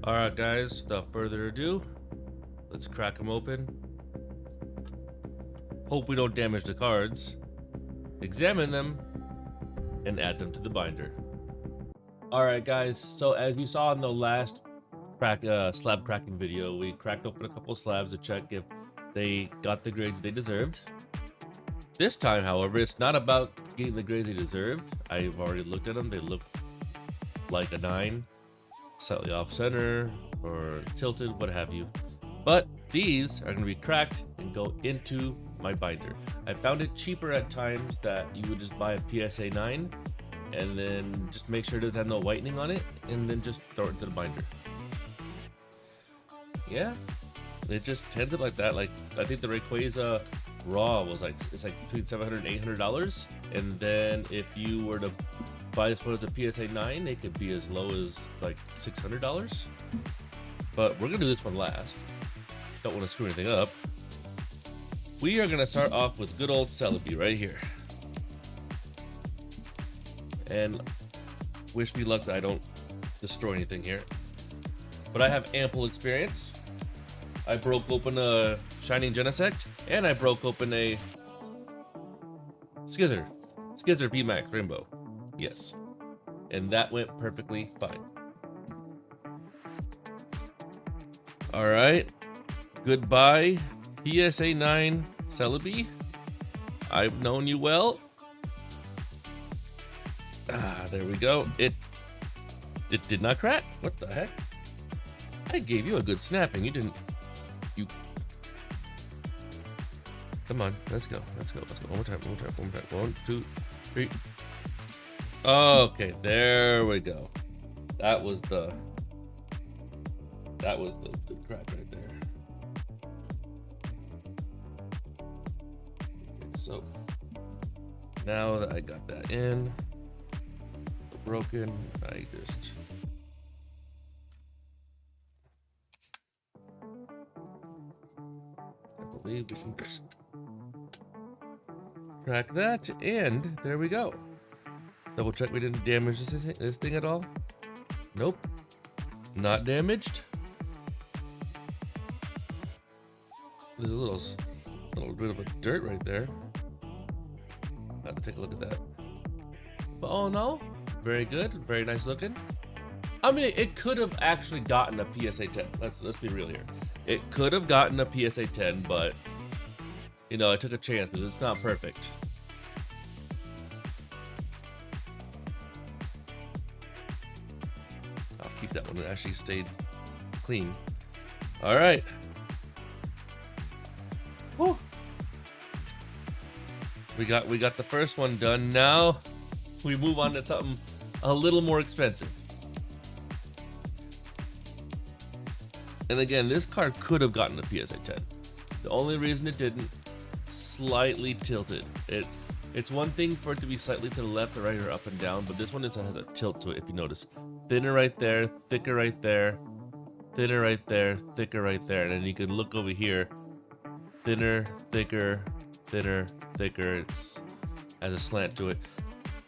Alright guys, without further ado, let's crack them open. Hope we don't damage the cards. Examine them and add them to the binder. Alright guys, so as you saw in the last slab cracking video, we cracked open a couple slabs to check if they got the grades they deserved. This time, however, it's not about getting the grades they deserved. I've already looked at them. They look like a 9, slightly off center or tilted, what have you. But these are going to be cracked and go into my binder. I found it cheaper at times that you would just buy a PSA 9 and then just make sure it doesn't have no whitening on it and then just throw it into the binder. Yeah, it just tends up like that. Like, I think the Rayquaza raw was like, it's like between $700 and $800, and then if you were to buy this one as a PSA 9, it could be as low as like $600. But we're gonna do this one last. Don't want to screw anything up. We are gonna start off with good old Celebi right here, and wish me luck that I don't destroy anything here. But I have ample experience. I broke open a Shining Genesect, and I broke open a Skizzer VMAX Rainbow. Yes. And that went perfectly fine. Alright. Goodbye, PSA 9 Celebi. I've known you well. There we go. It did not crack. What the heck? I gave you a good snapping. You didn't. You. Come on, let's go. One more time. 1, 2, 3. Okay, there we go. That was the good crack right there. Okay, so now that I got that in, broken, I just we can just crack that, and there we go. Double check we didn't damage this thing at all. Nope, not damaged. There's a little bit of a dirt right there. I have to take a look at that. But oh no, very good, very nice looking. I mean, it could have actually gotten a PSA 10. Let's be real here. It could have gotten a PSA 10, but you know, I took a chance because it's not perfect. I'll keep that one. It actually stayed clean. All right. Whew. We got the first one done. Now we move on to something a little more expensive. And again, this card could have gotten a PSA 10. The only reason it didn't, slightly tilted. It's one thing for it to be slightly to the left or right or up and down, but this one has a tilt to it, if you notice. Thinner right there, thicker right there, thinner right there, thicker right there. And then you can look over here, thinner, thicker, thinner, thicker. It has a slant to it.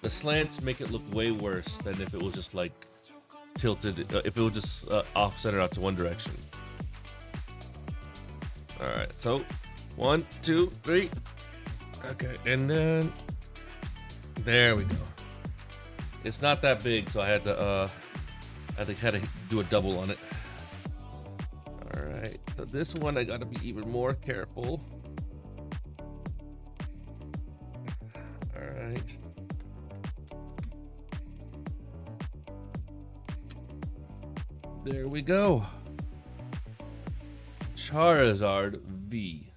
The slants make it look way worse than if it was just like tilted, if it was just off center out to one direction. All right, so 1, 2, 3. Okay, and then there we go. It's not that big, so I had to kind of do a double on it. All right, so this one I got to be even more careful. All right. There we go. Charizard V.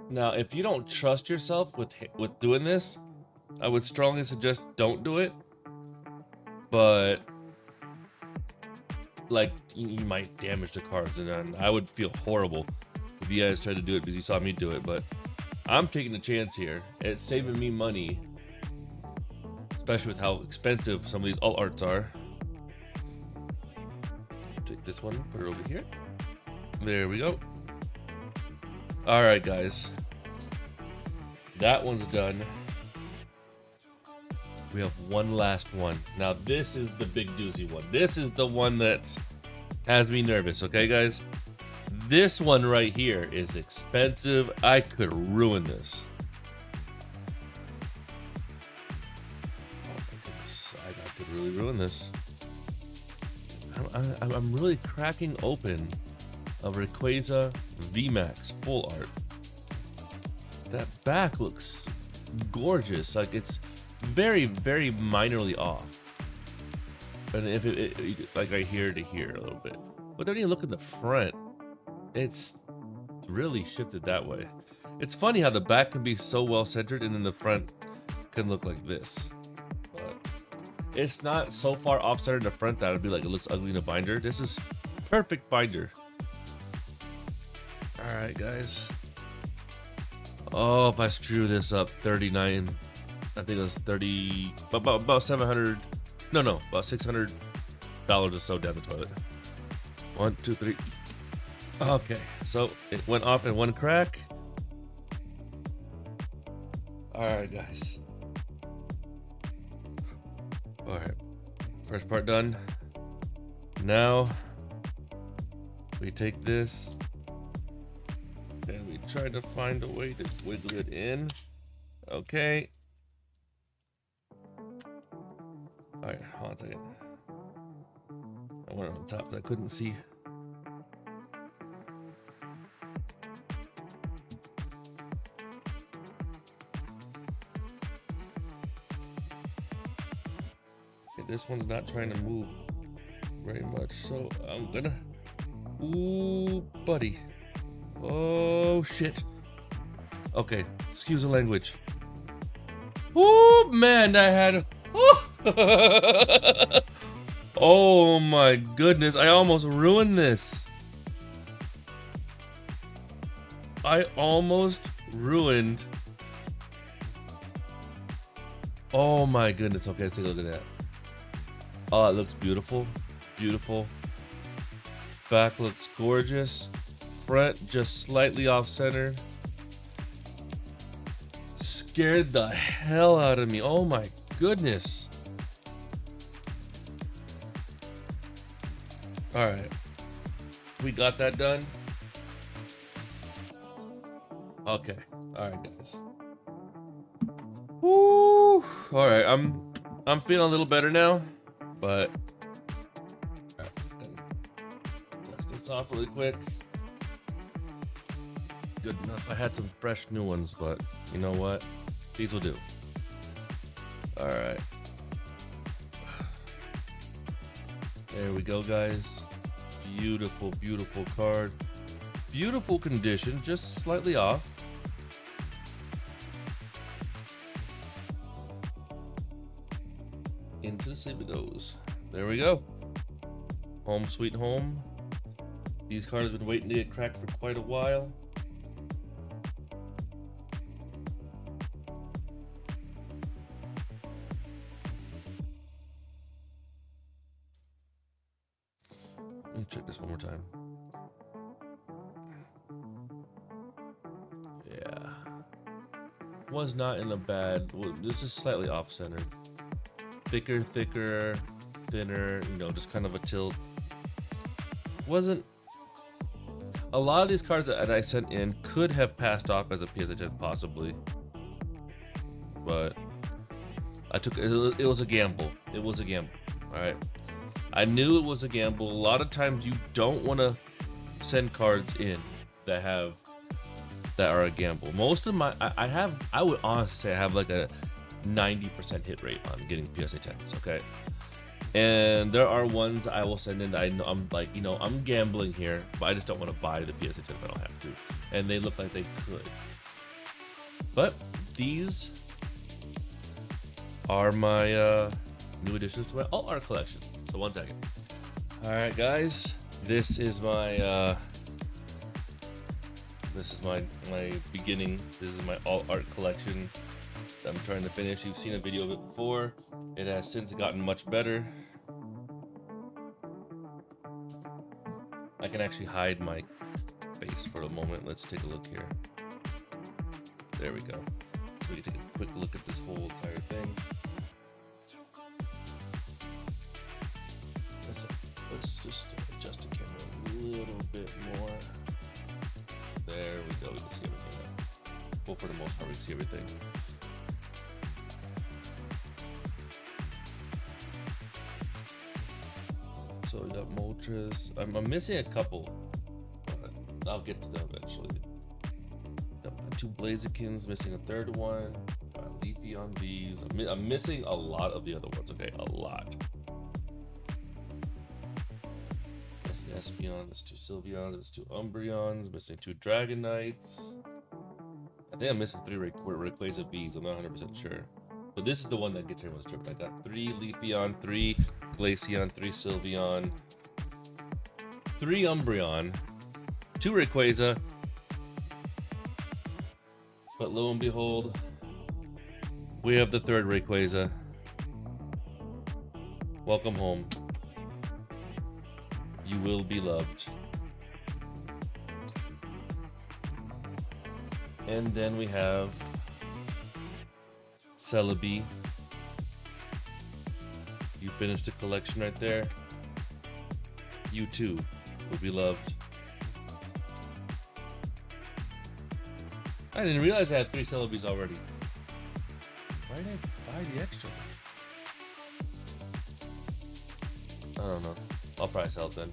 Now, if you don't trust yourself with doing this, I would strongly suggest don't do it. But like, you might damage the cards, and I would feel horrible if you guys tried to do it because you saw me do it. But I'm taking a chance here. It's saving me money, especially with how expensive some of these alt arts are. Take this one, put it over here. There we go. All right, guys. That one's done. We have one last one. Now this is the big doozy one. This is the one that has me nervous, okay guys? This one right here is expensive. I could ruin this. Oh my goodness, I could really ruin this. I'm really cracking open a Rayquaza VMAX full art. That back looks gorgeous. Like it's very, very minorly off. And if it like right here to here a little bit. But then you look in the front, it's really shifted that way. It's funny how the back can be so well centered and then the front can look like this. But it's not so far off center in the front that it'd be like it looks ugly in a binder. This is perfect binder. All right, guys. Oh, if I screw this up, 39. I think it was 30, about 700. No, about $600 or so down the toilet. 1, 2, 3. Okay, so it went off in one crack. All right, guys. All right, first part done. Now we take this and we try to find a way to wiggle it in. Okay. All right, hold on a second. I went on the top, so I couldn't see. Okay, this one's not trying to move very much, so I'm gonna. Ooh, buddy. Oh shit. Okay, excuse the language. Oh man, I had. Oh my goodness, I almost ruined this. I almost ruined. Oh my goodness. Okay, let's take a look at that. Oh, it looks beautiful. Beautiful. Back looks gorgeous. Front just slightly off center. Scared the hell out of me. Oh my goodness. All right, we got that done. Okay, all right, guys. Woo! All right, I'm feeling a little better now, but all right, dust this off really quick. Good enough. I had some fresh new ones, but you know what? These will do. All right. There we go, guys. Beautiful, beautiful card. Beautiful condition, just slightly off. Into the save it goes. There we go. Home sweet home. These cards have been waiting to get cracked for quite a while. Let me check this one more time. Yeah. Was not in a bad. Well, this is slightly off center. Thicker, thinner, you know, just kind of a tilt. Wasn't. A lot of these cards that I sent in could have passed off as a PSA 10 possibly. But I took it was a gamble. It was a gamble. All right. I knew it was a gamble. A lot of times you don't want to send cards in that are a gamble. Most of my I would honestly say I have like a 90% hit rate on getting PSA 10s, okay? And there are ones I will send in that I know I'm like, you know, I'm gambling here, but I just don't want to buy the PSA 10 if I don't have to. And they look like they could. But these are my new additions to my alt art collection. So 1 second. All right, guys, this is my beginning. This is my alt art collection that I'm trying to finish. You've seen a video of it before. It has since gotten much better. I can actually hide my face for a moment. Let's take a look here. There we go. So we can take a quick look at this whole entire thing. Let's just adjust the camera a little bit more. There we go. We can see everything now. Well, for the most part, we can see everything. So we got Moltres. I'm missing a couple. I'll get to them eventually. Got 2 Blazikins, missing a 3rd one. Got Leafy on these. I'm missing a lot of the other ones. Okay, a lot. That's the Espeon. There's 2 Sylveons. There's 2 Umbreons. Missing 2 Dragonites. I think I'm missing 3 Rayquaza Vs. I'm not 100% sure. But this is the one that gets everyone's tripped. I got 3 Leafeon, 3 Glaceon, 3 Sylveon, 3 Umbreon, 2 Rayquaza. But lo and behold, we have the 3rd Rayquaza. Welcome home. You will be loved. And then we have Celebi. You finished the collection right there. You too will be loved. I didn't realize I had 3 Celebis already. Why did I buy the extra? I don't know. I'll probably sell it then.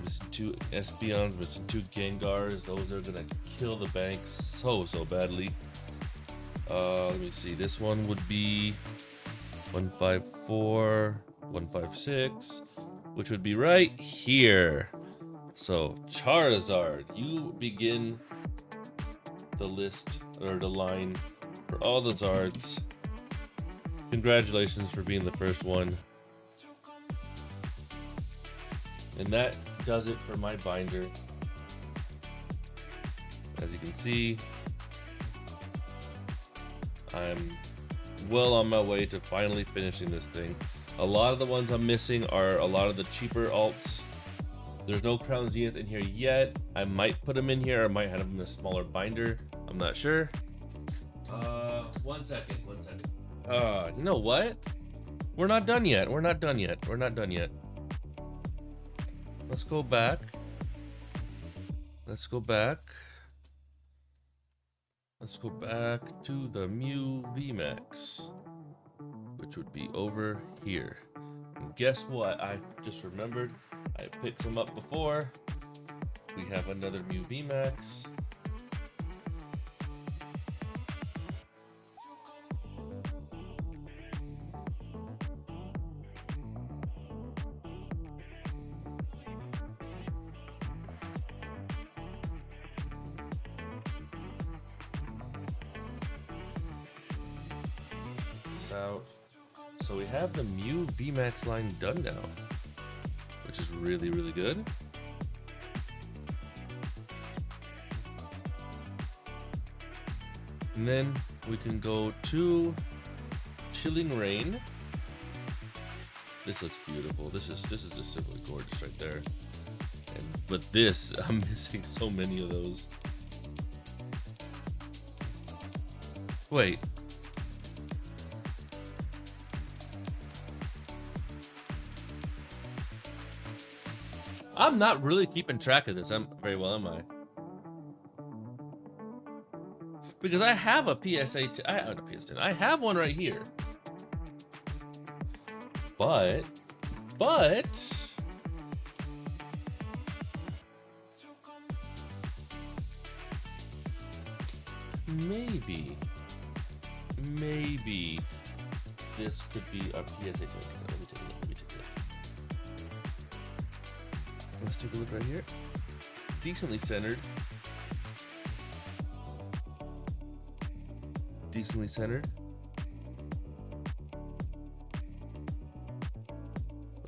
Missing 2 Espeons, missing 2 Gengars. Those are gonna kill the bank so badly. Let me see. This one would be 154, 156, which would be right here. So Charizard, you begin the list or the line for all the Zards. Congratulations for being the first one. And that does it for my binder. As you can see, I'm well on my way to finally finishing this thing. A lot of the ones I'm missing are a lot of the cheaper alts. There's no Crown Zenith in here yet. I might put them in here. I might have them in a smaller binder. I'm not sure. One second. You know what? We're not done yet. We're not done yet. Let's go back. Let's go back to the Mew VMAX, which would be over here. And guess what? I just remembered. I picked them up before. We have another Mew VMAX. Out. So we have the Mew VMAX line done now, which is really good. And then we can go to Chilling Rain. This looks beautiful. This is just simply gorgeous right there. But this, I'm missing so many of those. Wait. I'm not really keeping track of this. I'm very well, am I? Because I have a PSA. I have one right here. But maybe this could be our PSA. Let me take a look. Let's take a look right here. Decently centered.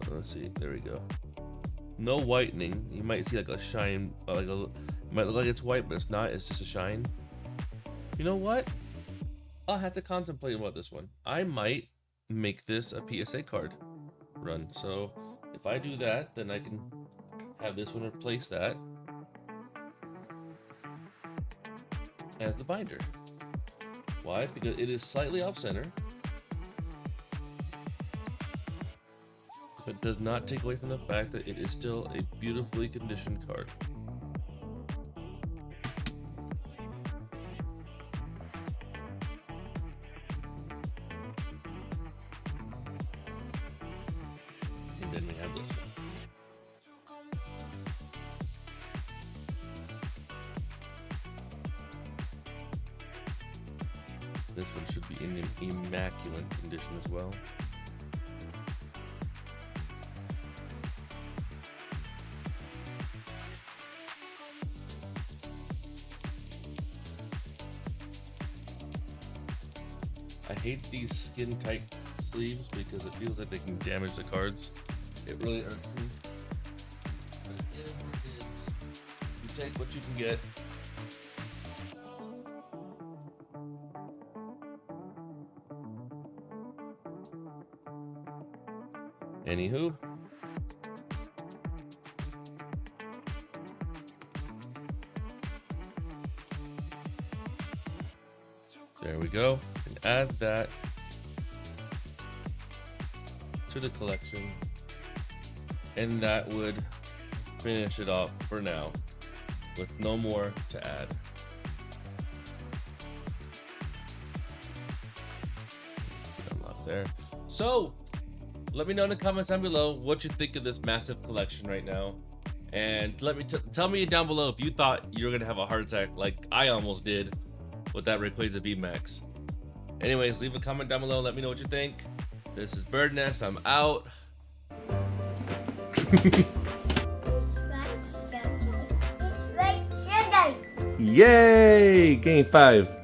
Let's see. There we go. No whitening. You might see like a shine. It might look like it's white, but it's not. It's just a shine. You know what? I'll have to contemplate about this one. I might make this a PSA card run. So if I do that, then I can have this one replace that as the binder. Why? Because it is slightly off center. but does not take away from the fact that it is still a beautifully conditioned card. And then we have this one. This one should be in an immaculate condition as well. I hate these skin tight sleeves because it feels like they can damage the cards. It really irks me. But it is what it is. You take what you can get. Anywho, there we go. And add that to the collection, and that would finish it off for now with no more to add. Unlock there. So let me know in the comments down below what you think of this massive collection right now, and let me tell me down below if you thought you were gonna have a heart attack like I almost did with that Rayquaza VMAX. Anyways, leave a comment down below, let me know what you think. This is ByrdNest, I'm out. Yay! Game 5.